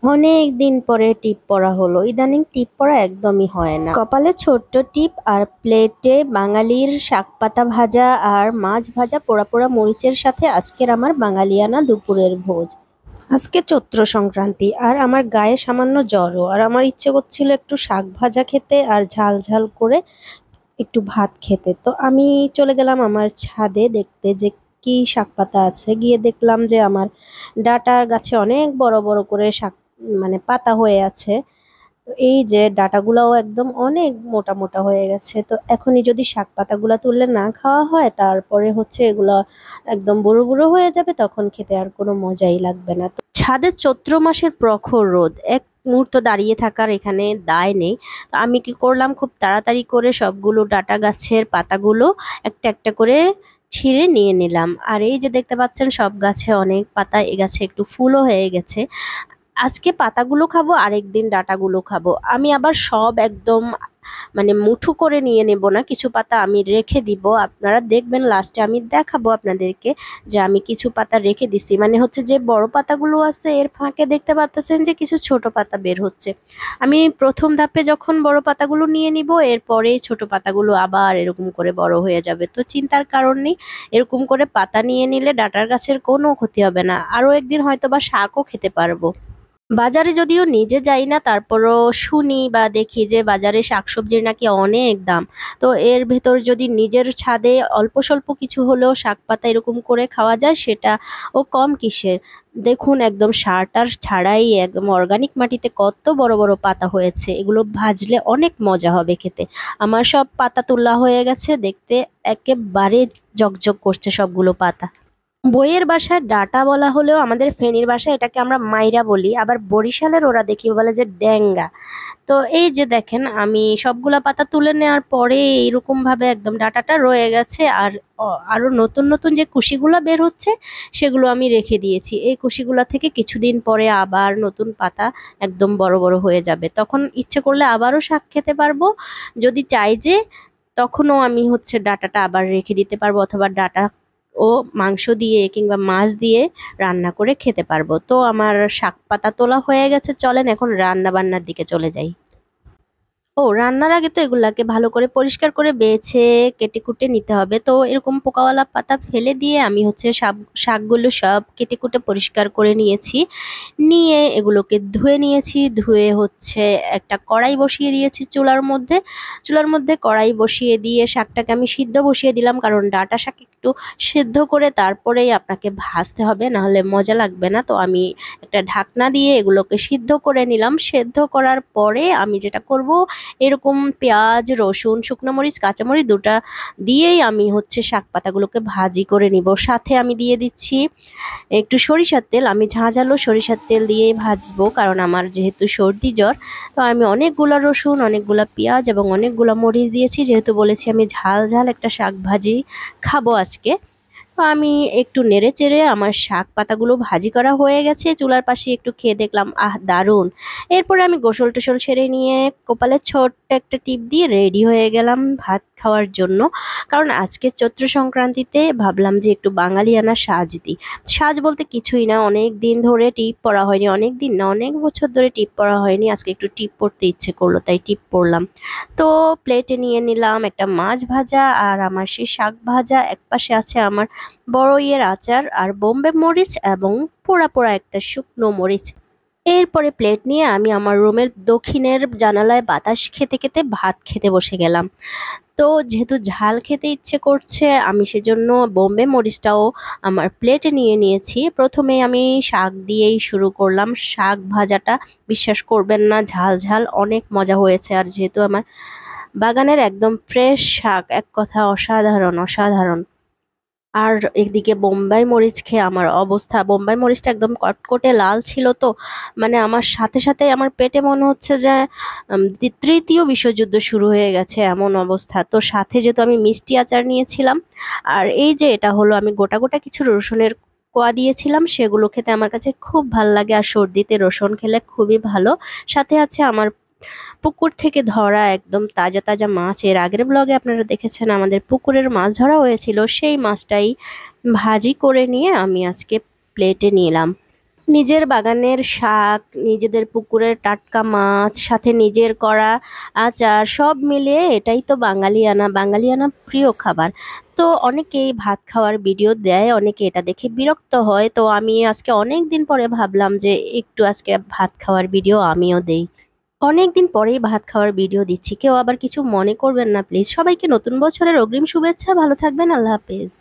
অনেক দিন পরে টিপ পরা হলো। ইদানিং টিপ পরা একদমই হয় না। কপালে ছোট্ট টিপ আর প্লেটে বাঙালির শাকপাতা ভাজা আর মাছ ভাজা পোড়া পোড়া মরিচের সাথে আজকের আমার বাঙালিয়ানা দুপুরের ভোজ। আজকে চৈত্র সংক্রান্তি আর আমার গায়ে সামান্য জ্বরও, আর আমার ইচ্ছে করছিল একটু শাক ভাজা খেতে আর ঝাল ঝাল করে একটু ভাত খেতে। তো আমি চলে গেলাম আমার ছাদে দেখতে যে কি শাক পাতা আছে। গিয়ে দেখলাম যে আমার ডাঁটার গাছে অনেক বড় বড় করে শাক মানে পাতা হয়ে আছে। তো এই যে ডাঁটাগুলাও একদম অনেক মোটা মোটা হয়ে গেছে। তো এখনই যদি শাক পাতাগুলা তুললে না খাওয়া হয়, তারপরে হচ্ছে এগুলা একদম বুড়ো বুড়ো হয়ে যাবে, তখন খেতে আর কোনো মজাই লাগবে না। তো ছাদে চৈত্র মাসের প্রখর রোদ, এক মুহূর্ত দাঁড়িয়ে থাকার এখানে দায় নেই। তো আমি কি করলাম, খুব তাড়াতাড়ি করে সবগুলো ডাঁটা গাছের পাতাগুলো একটা একটা করে ছিঁড়ে নিয়ে নিলাম। আর এই যে দেখতে পাচ্ছেন সব গাছে অনেক পাতা, এ গাছে একটু ফুলও হয়ে গেছে। আজকে পাতাগুলো খাবো, আরেকদিন ডাঁটাগুলো খাবো। আমি আবার সব একদম মুঠো করে নিয়ে নেব না, কিছু পাতা আমি রেখে দিব। আপনারা দেখবেন লাস্টে আমি দেখাবো আপনাদেরকে যে আমি কিছু পাতা রেখে দিছি। মানে হচ্ছে যে বড় পাতাগুলো আছে এর ফাঁকে দেখতে পাচ্ছেন যে কিছু ছোট পাতা বের হচ্ছে। আমি প্রথম ধাপে যখন বড় পাতাগুলো নিয়ে নিব, এরপরে ছোট পাতাগুলো আবার এরকম করে বড় হয়ে যাবে। তো চিন্তার কারণ নেই, এরকম করে পাতা নিয়ে নিলে ডাঁটার গাছের কোনো ক্ষতি হবে না। আরো একদিন হয়তো বা শাকও খেতে পারবো। বাজারে যদিও নিজে যাই না, তারপরও শুনি বা দেখি যে বাজারে শাকসবজির নাকি অনেক দাম। তো এর ভেতর যদি নিজের ছাদে অল্প স্বল্প কিছু হলেও শাক পাতা এরকম করে খাওয়া যায়, সেটা ও কম কিসের। দেখুন একদম সার টার ছাড়াই একদম অর্গানিক মাটিতে কত বড় বড় পাতা হয়েছে, এগুলো ভাজলে অনেক মজা হবে খেতে। আমার সব পাতা তোলা হয়ে গেছে, দেখতে একেবারে জকজক করছে সবগুলো পাতা। বইয়ের ভাষায় ডাটা বলা হলেও আমাদের ফেনীর ভাষায় এটাকে আমরা মাইরা বলি, আবার বরিশালের ওরা দেখি বলে যে ড্যাঙ্গা। তো এই যে দেখেন আমি সবগুলা পাতা তুলে নেওয়ার পরে এইরকম ভাবে একদম ডাটাটা রয়ে গেছে। আর আরো নতুন নতুন যে কুশিগুলো বের হচ্ছে সেগুলো আমি রেখে দিয়েছি। এই কুশিগুলা থেকে কিছুদিন পরে আবার নতুন পাতা একদম বড় বড় হয়ে যাবে, তখন ইচ্ছে করলে আবারও শাক খেতে পারবো। যদি চাই যে তখনও আমি হচ্ছে ডাটাটা আবার রেখে দিতে পারবো, অথবা ডাটা ও মাংস দিয়ে কিংবা মাছ দিয়ে রান্না করে খেতে পারবো। তো আমার শাক পাতা তোলা হয়ে গেছে, চলেন এখন রান্না বান্নার দিকে চলে যাই। রান্নার আগে তো এগুলাকে ভালো করে পরিষ্কার করে বেছে কেটে কুটে নিতে হবে। তো এরকম পোকাওয়ালা পাতা ফেলে দিয়ে আমি হচ্ছে শাকগুলো সব কেটে কুটে পরিষ্কার করে নিয়েছি। নিয়ে এগুলোকে ধুয়ে নিয়েছি। ধুয়ে হচ্ছে একটা কড়াই বসিয়ে দিয়েছি চুলার মধ্যে কড়াই বসিয়ে দিয়ে শাকটাকে আমি সিদ্ধ বসিয়ে দিলাম, কারণ ডাঁটা শাক একটু সিদ্ধ করে তারপরেই আপনাকে ভাজতে হবে, না হলে মজা লাগবে না। তো আমি একটা ঢাকনা দিয়ে এগুলোকে সিদ্ধ করে নিলাম। সেদ্ধ করার পরে আমি যেটা করব, এরকম পেঁয়াজ রসুন শুকনো মরিচ কাঁচামরিচ দুটা দিয়েই আমি হচ্ছে শাক পাতাগুলোকে ভাজি করে নিব। সাথে আমি দিয়ে দিচ্ছি একটু সরিষার তেল। আমি ঝাঁঝালো সরিষার তেল দিয়ে ভাজবো, কারণ আমার যেহেতু সর্দি জ্বর। তো আমি অনেকগুলা রসুন অনেকগুলা পেঁয়াজ এবং অনেকগুলা মরিচ দিয়েছি, যেহেতু বলেছি আমি ঝাল ঝাল একটা শাক ভাজি খাবো আজকে। তো আমি একটু নেড়ে চেড়ে আমার শাক পাতাগুলো ভাজি করা হয়ে গেছে, চুলার পাশে একটু খেয়ে দেখলাম আহ দারুণ। এরপরে আমি গোসল টোসল সেরে নিয়ে কপালে ছোট্ট একটা টিপ দিয়ে রেডি হয়ে গেলাম ভাত খাওয়ার জন্য। কারণ আজকে চৈত্র সংক্রান্তিতে ভাবলাম যে একটু বাঙালিয়ানা সাজ দিই। সাজ বলতে কিছুই না, অনেক দিন ধরে টিপ পরা হয়নি, অনেক দিন না অনেক বছর ধরে টিপ পরা হয়নি। আজকে একটু টিপ পরতে ইচ্ছে করলো, তাই টিপ পরলাম। তো প্লেটে নিয়ে নিলাম একটা মাছ ভাজা আর আমার সেই শাক ভাজা, একপাশে আছে আমার বড়ইয়ের আচার আর বোম্বে মরিচ এবং পোড়া পোড়া একটা শুকনো মরিচ। এরপরে প্লেট নিয়ে আমি আমার রুমের দক্ষিণের জানালায় বাতাস খেতে খেতে ভাত খেতে বসে গেলাম। তো যেহেতু ঝাল খেতে ইচ্ছে করছে, আমি সেজন্য বোম্বে মরিচটাও আমার প্লেটে নিয়ে নিয়েছি। প্রথমে আমি শাক দিয়েই শুরু করলাম। শাক ভাজাটা বিশ্বাস করবেন না, ঝাল ঝাল অনেক মজা হয়েছে। আর যেহেতু আমার বাগানের একদম ফ্রেশ শাক, এক কথা অসাধারণ অসাধারণ। আর এদিকে বোম্বাই মরিচ খেয়ে আমার অবস্থা, বোম্বাই মরিচটা একদম কটকটে লাল ছিল। তো আমার সাথে সাথে আমার পেটে মনে হচ্ছে যে তৃতীয় বিশ্বযুদ্ধ শুরু হয়ে গেছে এমন অবস্থা। তো সাথে যেহেতু আমি মিষ্টি আচার নিয়েছিলাম, আর এই যে এটা হলো আমি গোটা গোটা কিছু রসুনের কোয়া দিয়েছিলাম, সেগুলো খেতে আমার কাছে খুব ভাল লাগে। আর সর্দিতে রসুন খেলে খুবই ভালো। সাথে আছে আমার পুকুর থেকে ধরা একদম তাজা তাজা মাছ। এর আগের ব্লগে আপনারা দেখেছেন আমাদের পুকুরের মাছ ধরা হয়েছিল, সেই মাছটাই ভাজি করে নিয়ে আমি আজকে প্লেটে নিলাম। নিজের বাগানের শাক, নিজেদের পুকুরের টাটকা মাছ, সাথে নিজের করা আচার সব মিলিয়ে এটাই তো বাঙালিয়ানা। বাঙালিয়ানা প্রিয় খাবার। তো অনেকেই ভাত খাওয়ার ভিডিও দেয়, অনেকে এটা দেখে বিরক্ত হয়। তো আমি আজকে অনেক দিন পরে ভাবলাম যে একটু আজকে ভাত খাওয়ার ভিডিও আমিও দেই। অনেক দিন পরেই ভাত খাওয়ার ভিডিও দিচ্ছি, কেউ আবার কিছু মনে করবেন না প্লিজ। সবাইকে নতুন বছরের অগ্রিম শুভেচ্ছা। ভালো থাকবেন, আল্লাহ হাফেজ।